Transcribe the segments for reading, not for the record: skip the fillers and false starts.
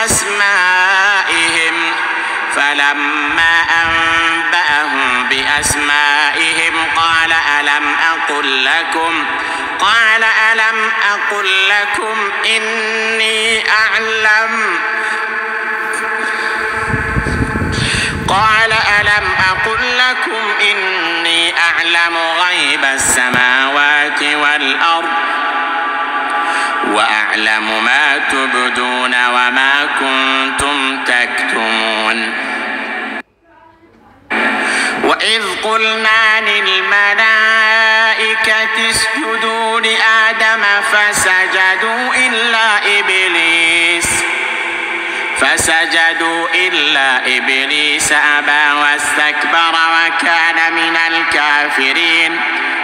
بأسمائهم فلما أنبأهم بأسمائهم قال ألم أقل لكم إني أعلم غيب السماوات والأرض وأعلم ما تبدون وما كنتم تكتمون وإذ قلنا للملائكة اسجدوا لآدم فسجدوا إلا إبليس أبى واستكبر وكان من الكافرين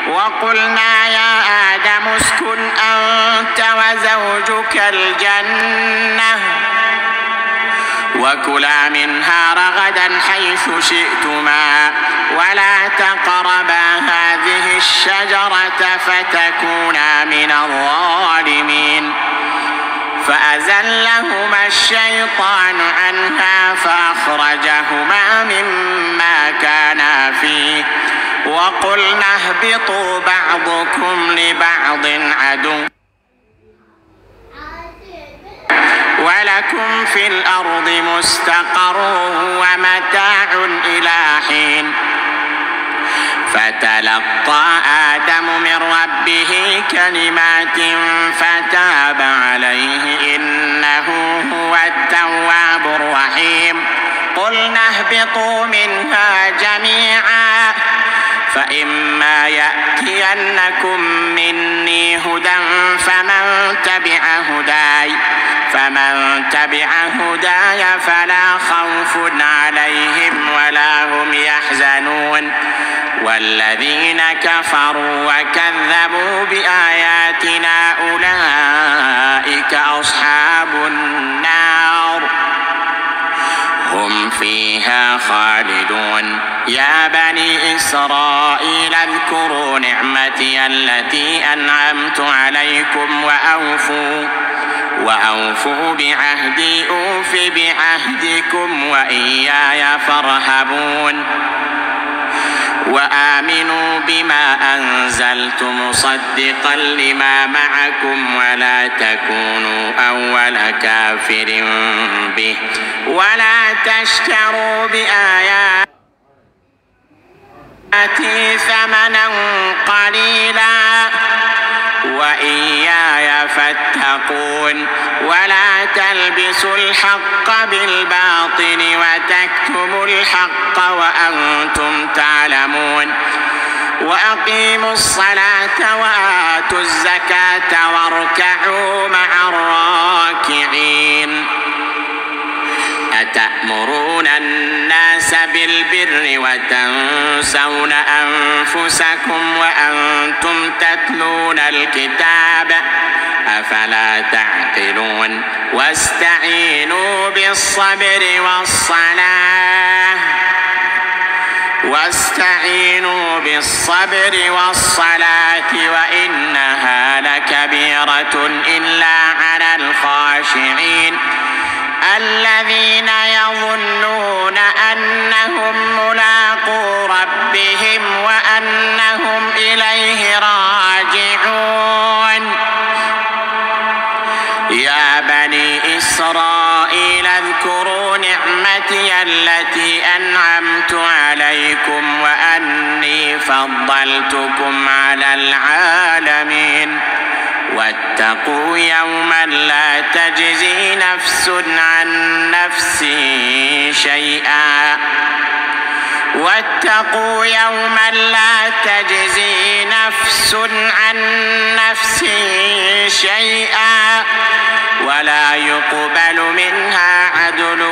وقلنا يا آدم اسكن أنت وزوجك الجنة وكلا منها رغدا حيث شئتما ولا تقربا هذه الشجرة فتكونا من الظالمين فأزلهما الشيطان عنها فأخرجهما مما كانا فيه وقلنا اهبطوا بعضكم لبعض عدو ولكم في الأرض مستقر ومتاع إلى حين فتلقى آدم من ربه كلمات فتاب عليه إنه هو التواب الرحيم قلنا اهبطوا منها جميعا فإما يأتينكم مني هدى فمن تبع هداي فلا خوف عليهم ولا هم يحزنون والذين كفروا وكذبوا بآياتنا أولئك أصحاب النار هم فيها خالدون يا بني إسرائيل اذكروا نعمتي التي أنعمت عليكم وأوفوا بعهدي أوف بعهدكم وإياي فارهبون وآمنوا بما أنزلت مصدقا لما معكم ولا تكونوا أول كافر به ولا تشتروا بآياتي ثمنا قليلا وإياي فاتقون ولا تلبسوا الحق بالباطل وتكتموا الحق وأنتم تعلمون وأقيموا الصلاة وآتوا الزكاة واركعوا مع الراكعين أتأمرون الناس بالبر وتنسون أنفسكم وأنتم تتلون الكتاب أفلا تعقلون واستعينوا بالصبر والصلاة وإنها لكبيرة إلا على الخاشعين الذين يظنون أنهم ملاقو ربهم وأنهم إليه راجعون يا بني إسرائيل اذكروا نعمتي التي أنعمت عليكم وأني فضلتكم على العالمين واتقوا يوما لا تجزي نفس عن نفس شيئا ولا يقبل منها عدل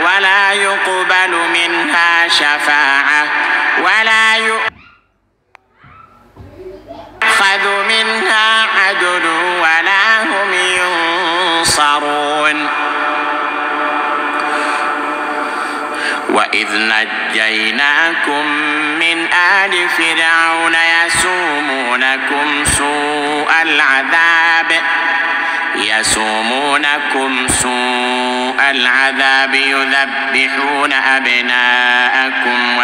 ولا يقبل منها شفاعة ولا يؤخذ منها عدل ولا هم ينصرون وإذ نجيناكم من آل فرعون يسومونكم سوء سوء العذاب يذبحون أبناءكم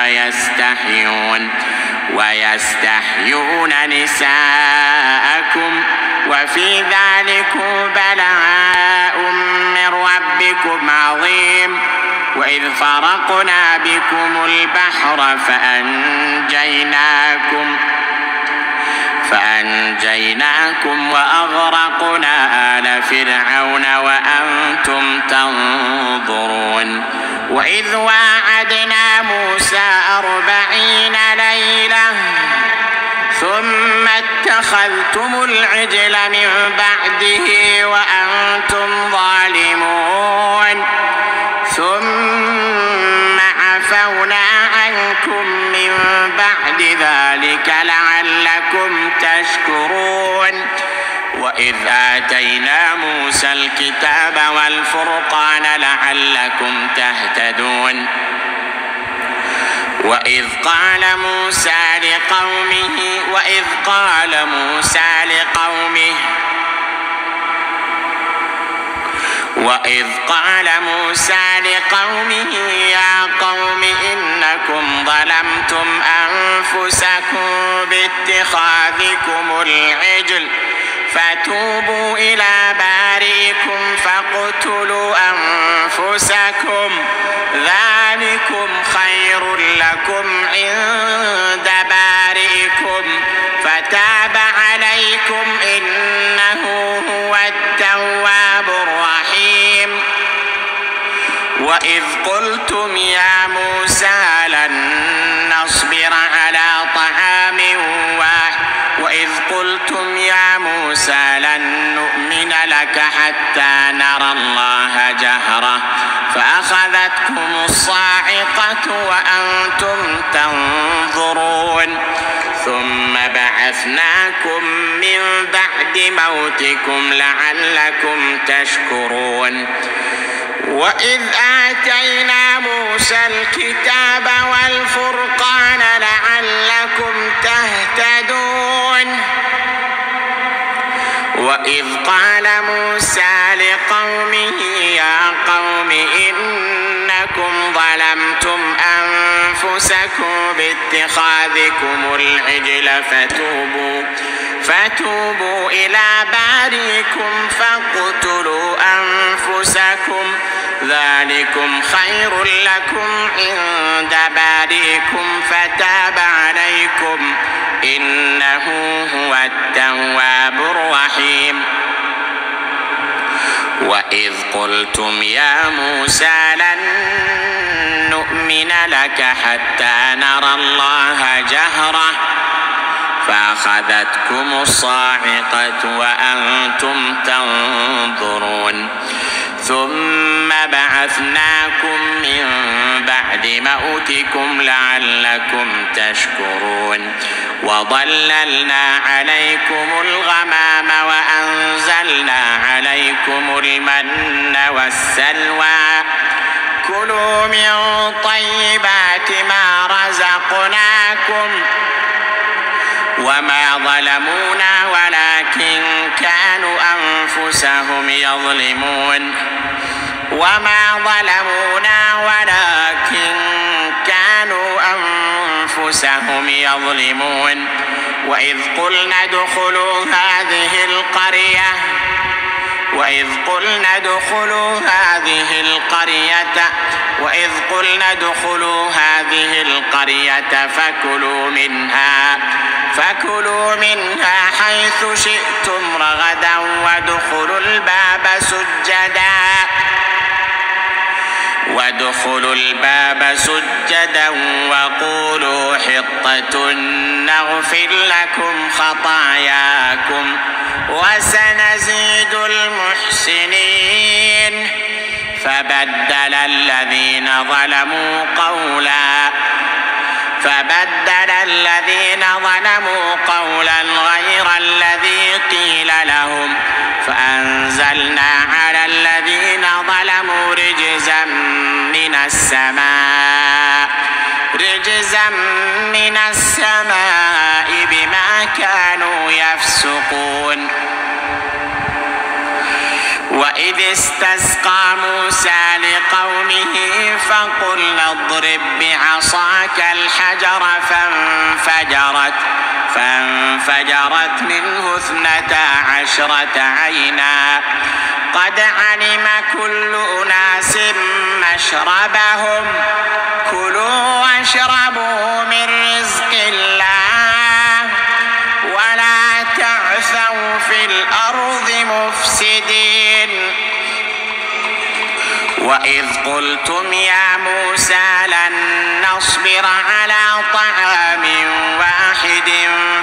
ويستحيون نساءكم وفي ذلكم بلاء من ربكم عظيم. وإذ فرقنا بكم البحر فأنجيناكم وأغرقنا آل فرعون وأنتم تنظرون. وإذ واعدنا موسى 40 ليلة ثم اتخذتم العجل من بعده وأنتم ظالمون ثم عفونا عنكم من بعد ذلك لعلكم تشكرون. وإذ آتينا موسى الكتاب والفرقان لعلكم تهتدون. وإذ قال موسى لقومه يا قوم إنكم ظلمتم أنفسكم باتخاذكم العجل فتوبوا إلى بارئكم فاقتلوا أنفسكم ذلكم خير لكم عند بارئكم فتاب عليكم إنه هو التواب الرحيم. وإذ قلتم يا موسى لن نصبر على طعام واحد لن نؤمن لك حتى نرى الله جهرة فأخذتكم الصاعقة وأنتم تنظرون ثم بعثناكم من بعد موتكم لعلكم تشكرون. وإذ آتينا موسى الكتاب والفرقان لعلكم تهتدون. وإذ قال موسى لقومه يا قوم إنكم ظلمتم أنفسكم باتخاذكم العجل فتوبوا إلى بارئكم فاقتلوا أنفسكم ذلكم خير لكم عند بارئكم فتاب عليكم إنه هو التواب الرحيم. وإذ قلتم يا موسى لن نؤمن لك حتى نرى الله جهرة فأخذتكم الصاعقة وأنتم تنظرون ثم بعثناكم من بعد موتكم لعلكم تشكرون. وظللنا عليكم الغمام وأنزلنا عليكم المن والسلوى كلوا من طيبات ما رزقناكم وما ظلمونا ولكن كانوا أنفسهم يظلمون. وإذ قلنا ادخلوا هذه القرية فكلوا منها حيث شئتم رغدا وادخلوا الباب سجدا وقولوا حطة نغفر لكم خطاياكم وسنزيد المحسنين. فبدل الذين ظلموا قولا غير الذي قيل لهم فأنزلنا على الذين ظلموا رجزا من السماء بما كانوا يفسقون. وإذ استسقى موسى لقومه فقلنا اضرب بعصاك الحجر فانفجرت منه 12 عينا قد علم كل أناس مشربهم كلوا واشربوا من رزق الله ولا تعثوا في الأرض مفسدين وإذ قلتم يا موسى لن نصبر على طعام واحد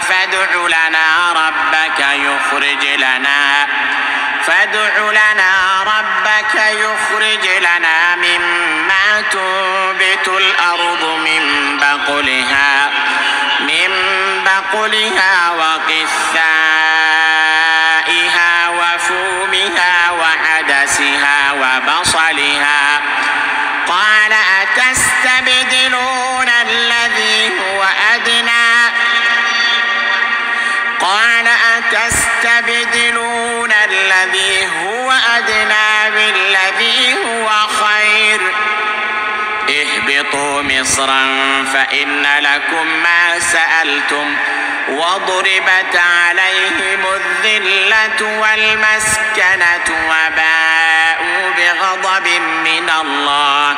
فادع لنا ربك يخرج لنا مما تنبت الأرض من بقلها وقثائها وفومها وعدسها وبصلها قال أتستبدلون الذي هو أدنى بالذي هو خير اهبطوا مصرا فإن لكم ما سألتم وضربت عليهم الذلة والمسكنة وباءوا بغضب من الله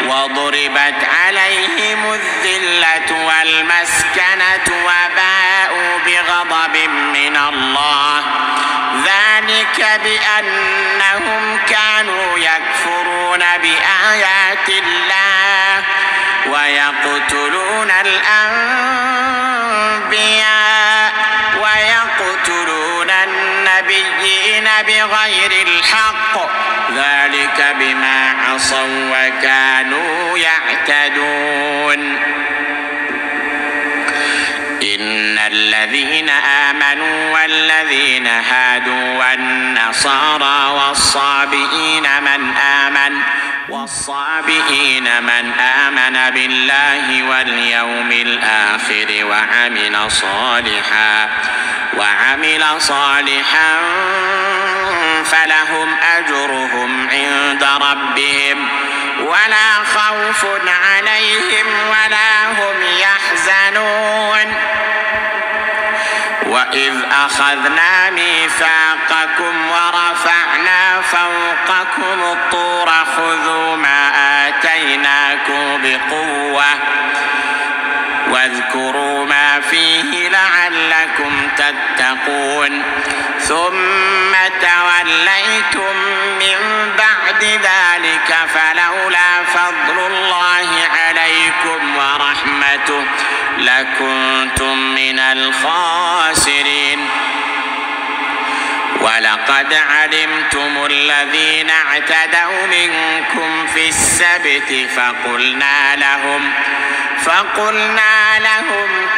وضربت عليهم الذلة والمسكنة وباءوا بغضب من الله ذلك بأنهم كانوا يكفرون بآيات الله ويقتلون الأنبياء ويقتلون النبيين بغير الحق ذلك بما عصوا وكانوا يعتدون إن الذين آمنوا والذين هادوا والنصارى والصابئين من آمن بالله واليوم الآخر وعمل صالحا فلهم أجرهم عند ربهم ولا خوف عليهم ولا هم يحزنون وإذ أخذنا ميثاقكم ورفعنا فوقكم الطور خذوا ما آتيناكم بقوة واذكروا ما فيه لعلكم تتقون ثم توليتم من بعد ذلك فلولا فضل الله عليكم ورحمته لكنتم من الخاسرين ولقد علمتم الذين اعتدوا منكم في السبت فقلنا لهم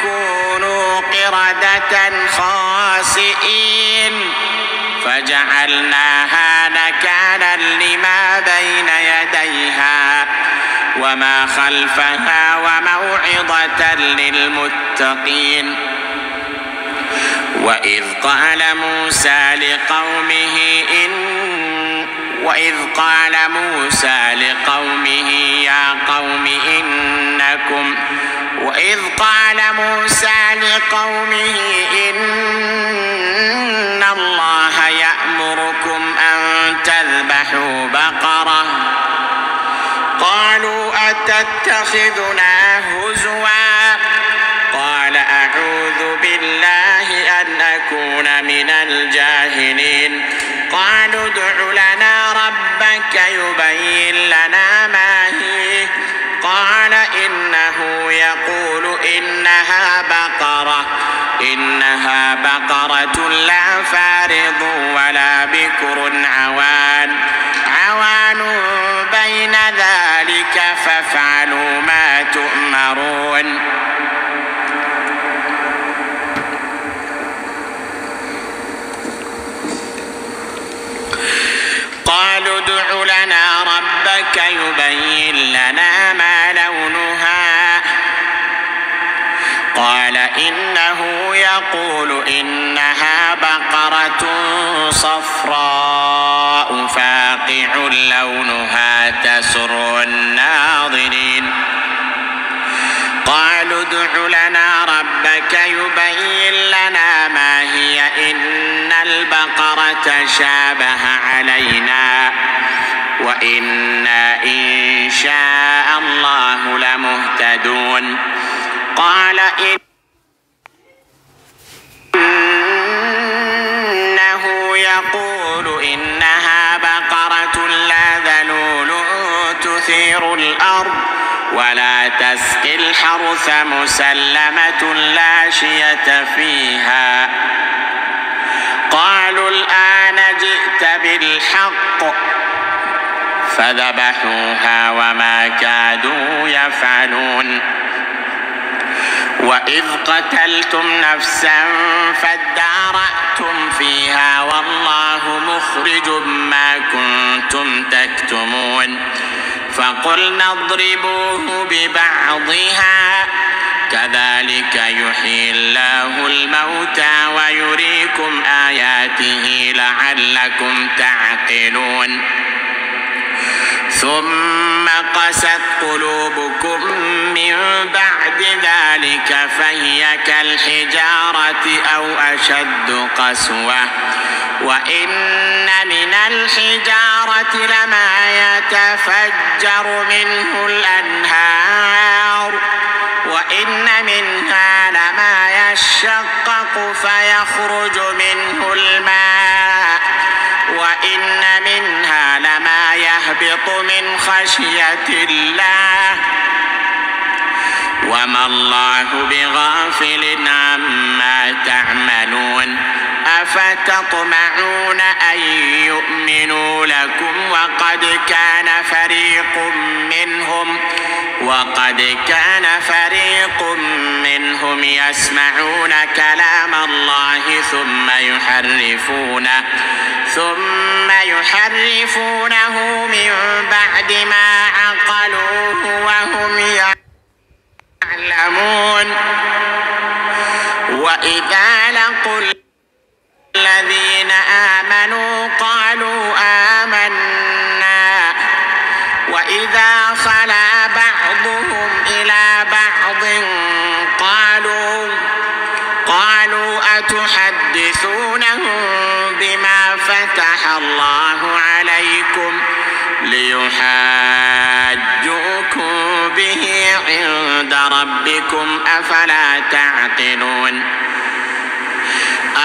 كونوا قردة خاسئين فجعلناها نكالا لما بين يديها وما خلفها وموعظة للمتقين وإذ قال موسى لقومه إن الله يأمركم أن تذبحوا بقرة قالوا أتتخذنا هزوا قال أعوذ بالله أن أكون من الجاهلين قالوا ادع لنا ربك يبين لنا ما هي قال إنه يقول إنها بقرة لا فارض ولا بكر عوان بين ذلك فافعلوا ما تؤمرون قالوا ادع لنا ربك يبين لنا ما لونها قال إنه يقول إنها بقرة صفراء فاقع لونها تسر الناظرين قالوا ادع لنا ربك يبين لنا ما هي إن البقرة شابه علينا وإنا إن شاء الله لمهتدون قال إنه يقول إنها بقرة لا ذلول تثير الأرض ولا تسقي الحرث مسلمة لا شية فيها قالوا الآن جئت بالحق فذبحوها وما كادوا يفعلون وإذ قتلتم نفسا فادارأتم فيها والله مخرج ما كنتم تكتمون فقلنا اضربوه ببعضها كذلك يحيي الله الموتى ويريكم آياته لعلكم تعقلون ثم قست قلوبكم من بعد ذلك فهي كالحجارة أو أشد قسوة وإن من الحجارة لما يتفجر منه الأنهار وإن منها لما يشقق فيخرج منه الماء وإن منها لما يهبط من خشية الله وما الله بغافل عما تعملون أفتطمعون أن يؤمنوا لكم وقد كان فريق منهم يسمعون كلام الله ثم يحرفونه من بعد ما عقلوه وهم يعلمون وإذا لقوا الذين آمنوا قالوا آمنا وإذا خلا بعضهم إلى بعض قالوا أتحدثونهم بما فتح الله عليكم ليحاجوكم به عند ربكم أفلا تعقلون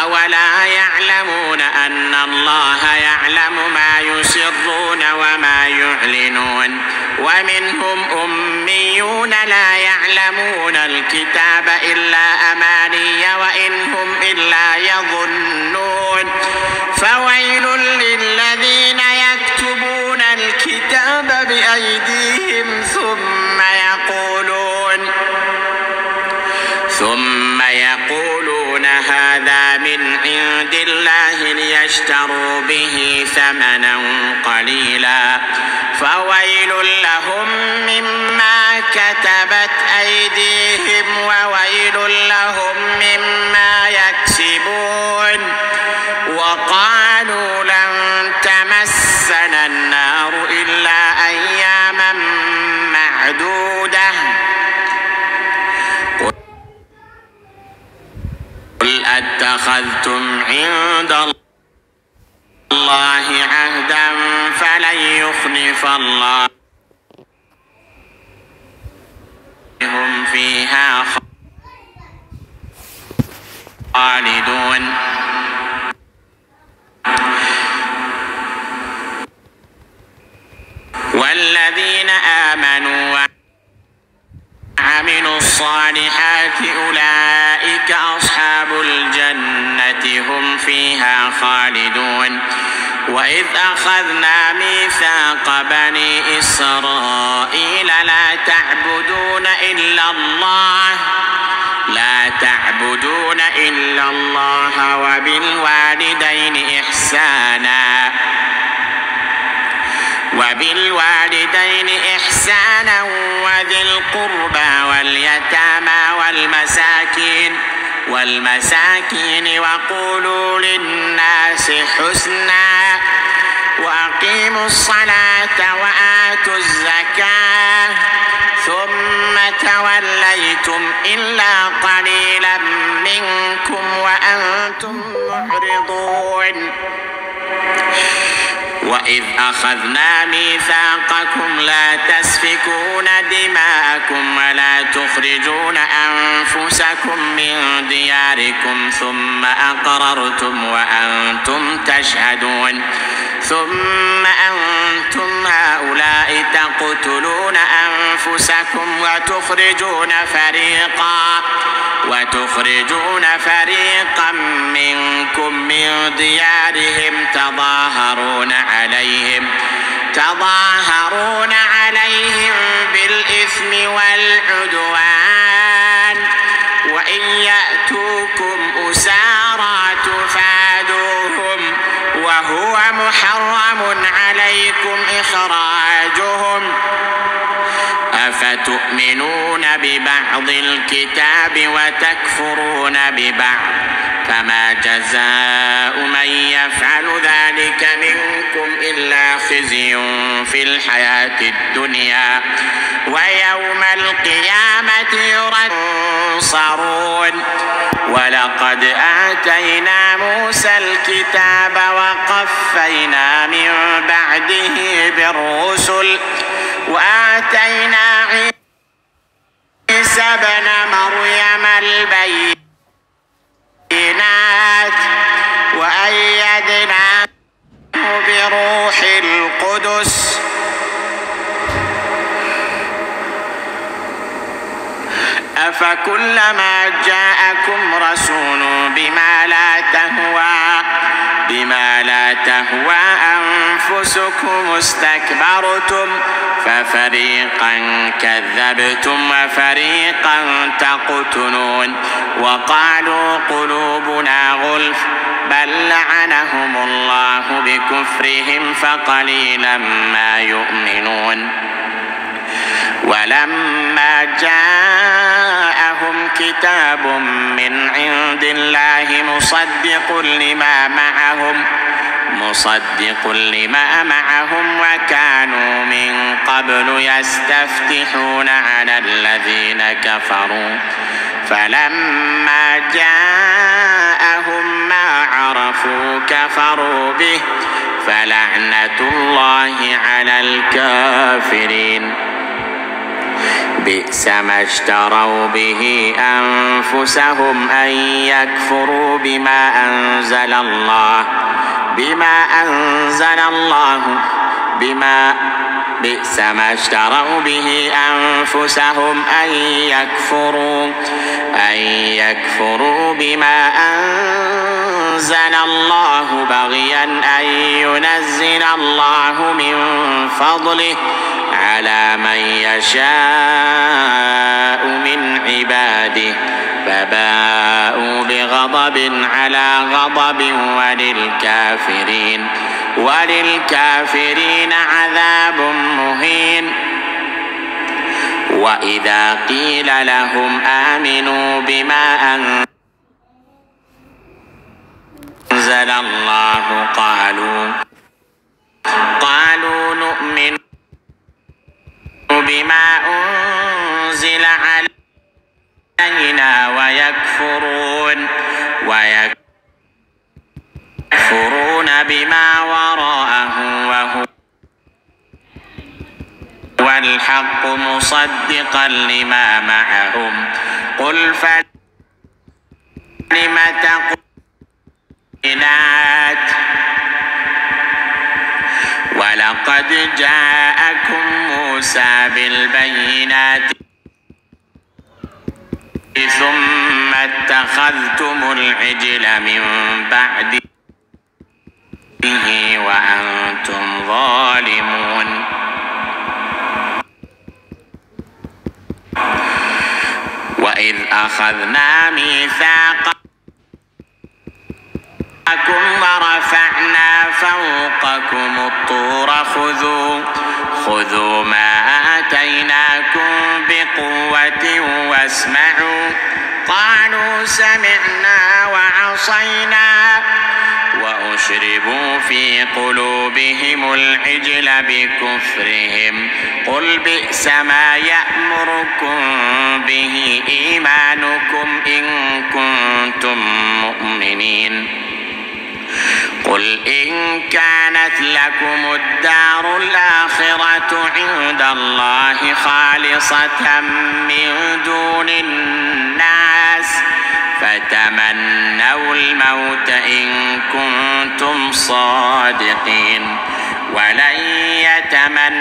أولا يعلمون أن الله يعلم ما يسرون وما يعلنون ومنهم أميون لا يعلمون الكتاب إلا أماني وإن هم إلا يظنون فويل للذين يكتبون الكتاب بأيديهم ثم يقولون هذا من عند الله ليشتروا به ثمنا قليلا فويل لهم مما كتبت أيديهم وويل لهم مما يكسبون وقالوا لن تمسنا النار إلا أياما معدودة قل أتخذتم عند الله عهدا فلن يخلف الله هم فيها خالدون والذين آمنوا وعملوا الصالحات أولئك أصحاب الجنة هم فيها خالدون وإذ أخذنا ميثاق بني إسرائيل لا تعبدون إلا الله وبالوالدين إحسانا وبالوالدين إحسانا وذي القربى واليتامى والمساكين وقولوا للناس حسنا وأقيموا الصلاة وآتوا الزكاة ثم توليتم إلا قليلا منكم وأنتم معرضون. وإذ أخذنا ميثاقكم لا تسفكون دماءكم ولا تخرجون أنفسكم من دياركم ثم أقررتم وأنتم تشهدون ثم أنتم هؤلاء تقتلون أنفسكم وتخرجون فريقا منكم من ديارهم تظاهرون عليهم بالإثم والعدوان وإن يأتوكم أسارى تفادوهم وهو محرم عليكم إخراجهم أفتؤمنون ببعض الكتاب وتكفرون ببعض فما جزاء من يفعل ذلك منكم إلا خزي في الحياة الدنيا ويوم القيامة ينصرون. ولقد آتينا موسى الكتاب وقفينا من بعده بالرسل وآتينا عيسى ابن مريم البينات وأيدناه بروح القدس أفكلما جاءكم رسول بما لا تهوى أنفسكم استكبرتم ففريقا كذبتم وفريقا تقتلون وقالوا قلوبنا غلف بل لعنهم الله بكفرهم فقليلا ما يؤمنون. ولما جاءهم كتاب من عند الله مصدق لما معهم وكانوا من قبل يستفتحون على الذين كفروا فلما جاءهم ما عرفوا كفروا به فلعنة الله على الكافرين. بئس ما اشتروا بِهِ أنفسهم أن يكفروا بما أنزل الله بئس ما اشتروا به أنفسهم أن يكفروا بما أنزل الله بغيا أن ينزل الله من فضله على من يشاء من عباده فباءوا بغضب على غضب وللكافرين عذاب مهين. وإذا قيل لهم آمنوا بما أنزل الله قالوا نؤمن بما أنزل علينا ويكفرون بما وراءه وهو الحق مصدقا لما معهم قل فلم تقولون ولقد جاءكم موسى بالبينات ثم اتخذتم العجل من بعده وأنتم ظالمون. وإذ أخذنا ميثاقكم ورفعنا فوقكم الطور خذوا ما آتيناكم بقوة واسمعوا قالوا سمعنا وعصينا وأشربوا في قلوبهم العجل بكفرهم قل بئس ما يأمركم به إيمانكم إن كنتم مؤمنين قل إن كانت لكم الدار الآخرة عند الله خالصة من دون الناس فتمنوا الموت إن كنتم صادقين ولن يتمنوه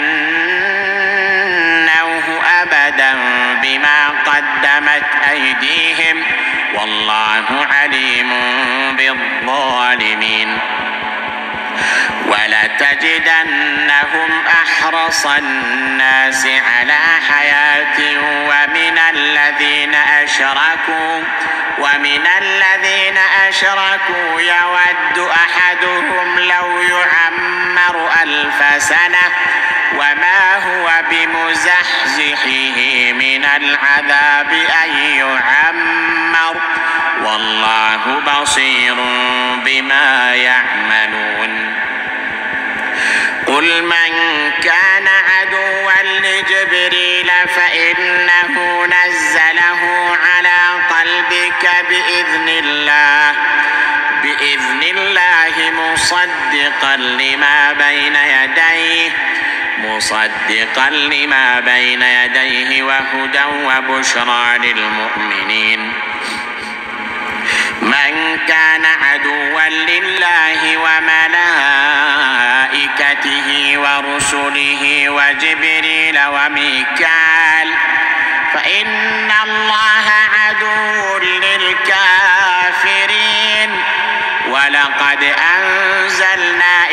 أبدا بما قدمت أيديهم والله عليم بالظالمين ولتجدنهم أحرص الناس على حياة ومن الذين أشركوا يود أحدهم لو يعمر 1000 سنة وما هو بمزحزحه من العذاب أن يعمر والله بصير بما يعملون قل من كان عدوا لجبريل فإنه نزله على قلبك بإذن الله مصدقا لما بين يديه وهدى وبشرى للمؤمنين من كان عدوا لله وملائكته ورسله وجبريل وميكال فإن الله عدو للكافرين ولقد أنزلنا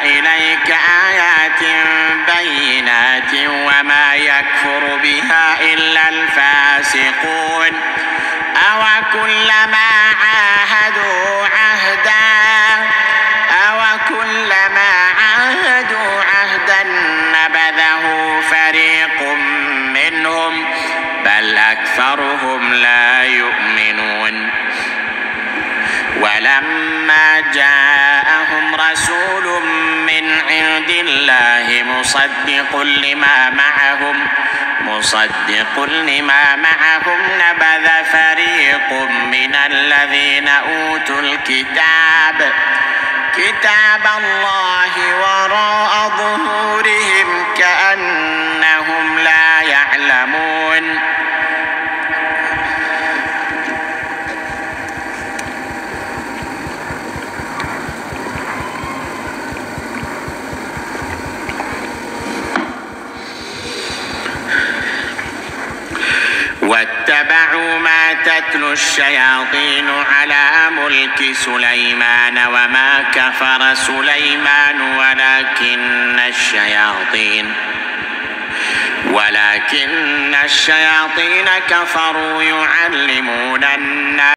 إليك آيات بينات وما يكفر بها إلا الفاسقون أوكلما عاهدوا عهدا نبذه فريق منهم بل أكثرهم لا يؤمنون ولما جاءهم رسول من عند الله مصدق لما معهم نبذ فريق من الذين أوتوا كتاب الله وراء ظهورهم كأنهم لا يعلمون واتبعوا ما تتلو الشياطين على ملك سليمان وما كفر سليمان ولكن الشياطين كفروا يعلمون الناس